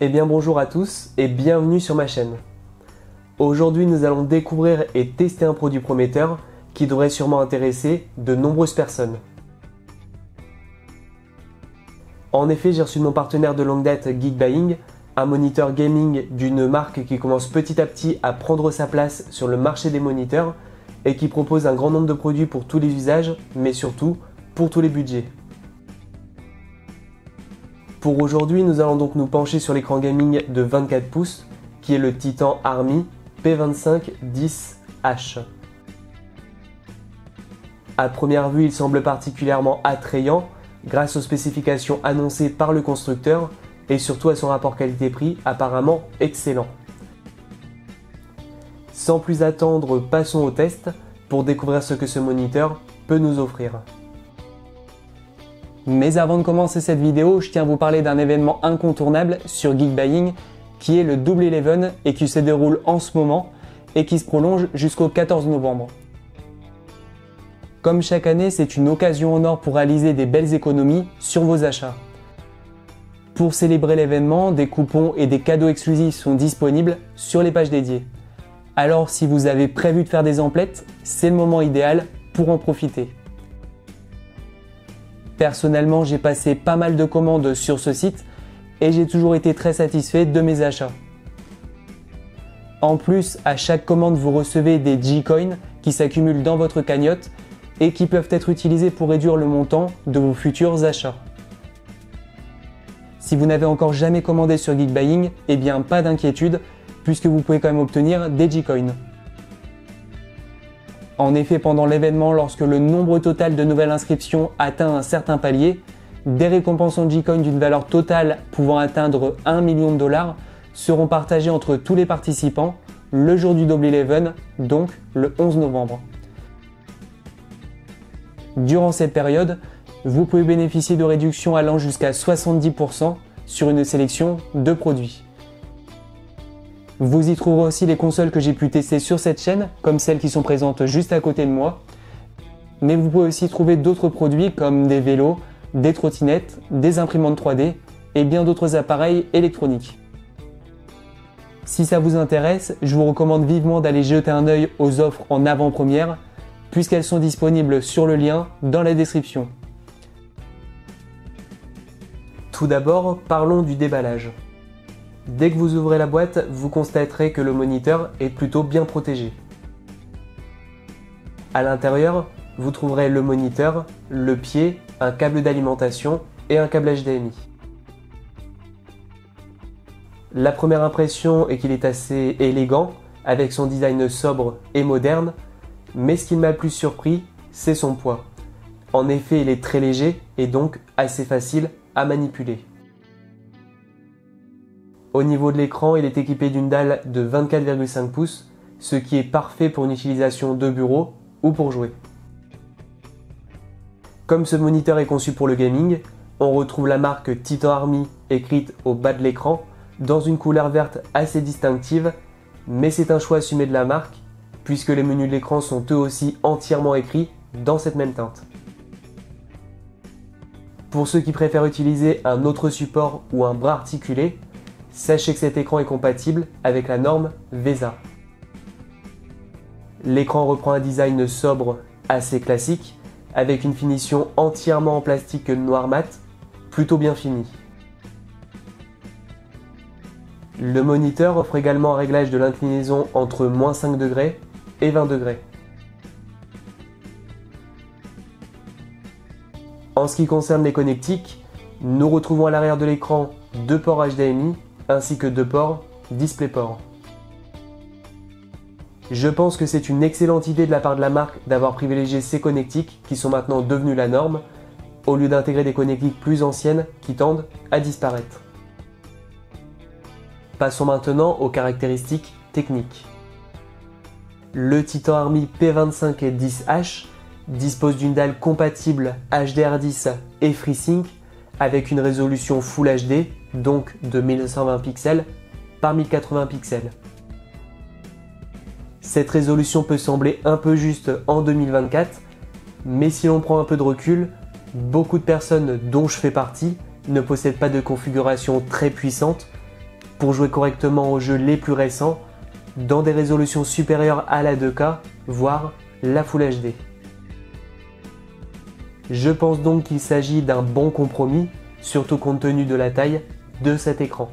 Eh bien bonjour à tous et bienvenue sur ma chaîne. Aujourd'hui nous allons découvrir et tester un produit prometteur qui devrait sûrement intéresser de nombreuses personnes. En effet, j'ai reçu de mon partenaire de longue date Geekbuying un moniteur gaming d'une marque qui commence petit à petit à prendre sa place sur le marché des moniteurs et qui propose un grand nombre de produits pour tous les usages, mais surtout pour tous les budgets. Pour aujourd'hui, nous allons donc nous pencher sur l'écran gaming de 24 pouces qui est le Titan Army P2510H. À première vue, il semble particulièrement attrayant grâce aux spécifications annoncées par le constructeur et surtout à son rapport qualité-prix apparemment excellent. Sans plus attendre, passons au test pour découvrir ce que ce moniteur peut nous offrir. Mais avant de commencer cette vidéo, je tiens à vous parler d'un événement incontournable sur Geekbuying qui est le Double 11 et qui se déroule en ce moment et qui se prolonge jusqu'au 14 novembre. Comme chaque année, c'est une occasion en or pour réaliser des belles économies sur vos achats. Pour célébrer l'événement, des coupons et des cadeaux exclusifs sont disponibles sur les pages dédiées. Alors si vous avez prévu de faire des emplettes, c'est le moment idéal pour en profiter. Personnellement, j'ai passé pas mal de commandes sur ce site et j'ai toujours été très satisfait de mes achats. En plus, à chaque commande, vous recevez des G-Coins qui s'accumulent dans votre cagnotte et qui peuvent être utilisés pour réduire le montant de vos futurs achats. Si vous n'avez encore jamais commandé sur Geekbuying, eh bien pas d'inquiétude puisque vous pouvez quand même obtenir des G-Coins. En effet, pendant l'événement, lorsque le nombre total de nouvelles inscriptions atteint un certain palier, des récompenses en G-Coin d'une valeur totale pouvant atteindre 1 million de dollars seront partagées entre tous les participants le jour du Double 11, donc le 11 novembre. Durant cette période, vous pouvez bénéficier de réductions allant jusqu'à 70% sur une sélection de produits. Vous y trouverez aussi les consoles que j'ai pu tester sur cette chaîne, comme celles qui sont présentes juste à côté de moi. Mais vous pouvez aussi trouver d'autres produits comme des vélos, des trottinettes, des imprimantes 3D et bien d'autres appareils électroniques. Si ça vous intéresse, je vous recommande vivement d'aller jeter un œil aux offres en avant-première, puisqu'elles sont disponibles sur le lien dans la description. Tout d'abord, parlons du déballage. Dès que vous ouvrez la boîte, vous constaterez que le moniteur est plutôt bien protégé. À l'intérieur, vous trouverez le moniteur, le pied, un câble d'alimentation et un câble HDMI. La première impression est qu'il est assez élégant, avec son design sobre et moderne, mais ce qui m'a le plus surpris, c'est son poids. En effet, il est très léger et donc assez facile à manipuler. Au niveau de l'écran, il est équipé d'une dalle de 24,5 pouces, ce qui est parfait pour une utilisation de bureau ou pour jouer. Comme ce moniteur est conçu pour le gaming, on retrouve la marque Titan Army écrite au bas de l'écran dans une couleur verte assez distinctive, mais c'est un choix assumé de la marque puisque les menus de l'écran sont eux aussi entièrement écrits dans cette même teinte. Pour ceux qui préfèrent utiliser un autre support ou un bras articulé, sachez que cet écran est compatible avec la norme VESA. L'écran reprend un design sobre assez classique, avec une finition entièrement en plastique noir mat, plutôt bien finie. Le moniteur offre également un réglage de l'inclinaison entre -5 degrés et 20 degrés. En ce qui concerne les connectiques, nous retrouvons à l'arrière de l'écran 2 ports HDMI ainsi que 2 ports DisplayPort. Je pense que c'est une excellente idée de la part de la marque d'avoir privilégié ces connectiques qui sont maintenant devenus la norme, au lieu d'intégrer des connectiques plus anciennes qui tendent à disparaître. Passons maintenant aux caractéristiques techniques. Le Titan Army P2510H dispose d'une dalle compatible HDR10 et FreeSync avec une résolution Full HD, donc de 1920 pixels par 1080 pixels. Cette résolution peut sembler un peu juste en 2024, mais si l'on prend un peu de recul, beaucoup de personnes, dont je fais partie, ne possèdent pas de configuration très puissante pour jouer correctement aux jeux les plus récents, dans des résolutions supérieures à la 2K, voire la Full HD. Je pense donc qu'il s'agit d'un bon compromis, surtout compte tenu de la taille de cet écran.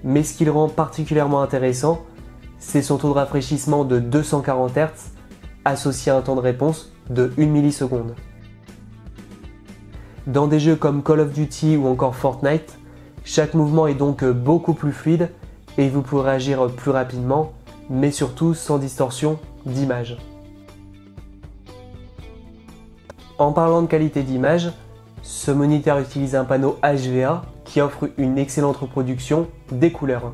Mais ce qui le rend particulièrement intéressant, c'est son taux de rafraîchissement de 240 Hz associé à un temps de réponse de 1 milliseconde. Dans des jeux comme Call of Duty ou encore Fortnite, chaque mouvement est donc beaucoup plus fluide et vous pourrez agir plus rapidement, mais surtout sans distorsion d'image. En parlant de qualité d'image, ce moniteur utilise un panneau HVA qui offre une excellente reproduction des couleurs.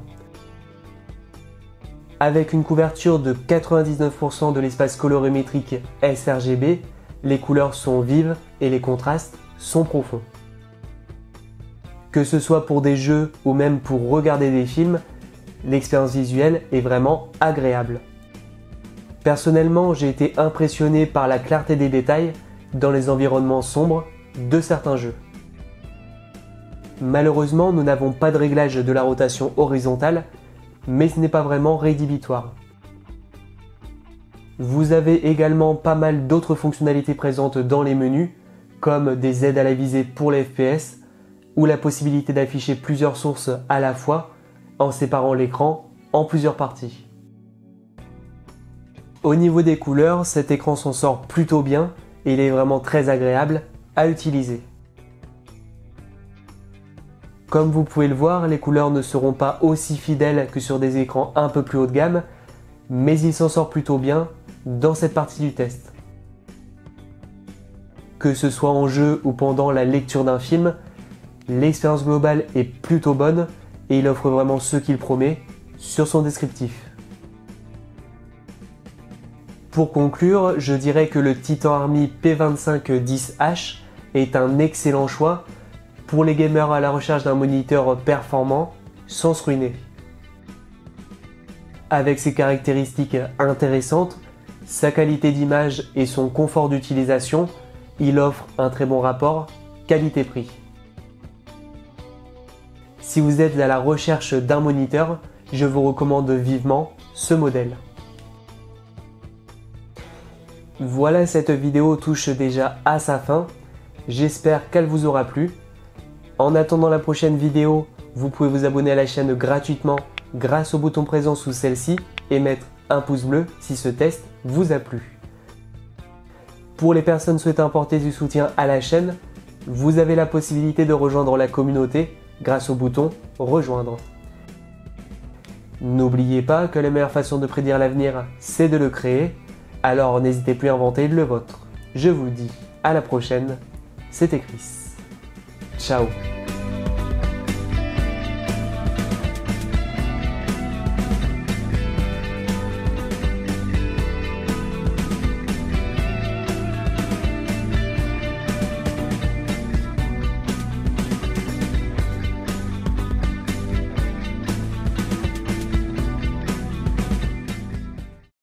Avec une couverture de 99% de l'espace colorimétrique sRGB, les couleurs sont vives et les contrastes sont profonds. Que ce soit pour des jeux ou même pour regarder des films, l'expérience visuelle est vraiment agréable. Personnellement, j'ai été impressionné par la clarté des détails dans les environnements sombres de certains jeux. Malheureusement, nous n'avons pas de réglage de la rotation horizontale, mais ce n'est pas vraiment rédhibitoire. Vous avez également pas mal d'autres fonctionnalités présentes dans les menus, comme des aides à la visée pour les FPS, ou la possibilité d'afficher plusieurs sources à la fois, en séparant l'écran en plusieurs parties. Au niveau des couleurs, cet écran s'en sort plutôt bien, et il est vraiment très agréable à utiliser. Comme vous pouvez le voir, les couleurs ne seront pas aussi fidèles que sur des écrans un peu plus haut de gamme, mais il s'en sort plutôt bien dans cette partie du test. Que ce soit en jeu ou pendant la lecture d'un film, l'expérience globale est plutôt bonne et il offre vraiment ce qu'il promet sur son descriptif. Pour conclure, je dirais que le Titan Army P2510H est un excellent choix pour les gamers à la recherche d'un moniteur performant sans se ruiner. Avec ses caractéristiques intéressantes, sa qualité d'image et son confort d'utilisation, il offre un très bon rapport qualité-prix. Si vous êtes à la recherche d'un moniteur, je vous recommande vivement ce modèle. Voilà, cette vidéo touche déjà à sa fin. J'espère qu'elle vous aura plu. En attendant la prochaine vidéo, vous pouvez vous abonner à la chaîne gratuitement grâce au bouton présent sous celle-ci et mettre un pouce bleu si ce test vous a plu. Pour les personnes souhaitant apporter du soutien à la chaîne, vous avez la possibilité de rejoindre la communauté grâce au bouton rejoindre. N'oubliez pas que la meilleure façon de prédire l'avenir, c'est de le créer. Alors n'hésitez plus à inventer le vôtre. Je vous dis à la prochaine, c'était Chris. Ciao.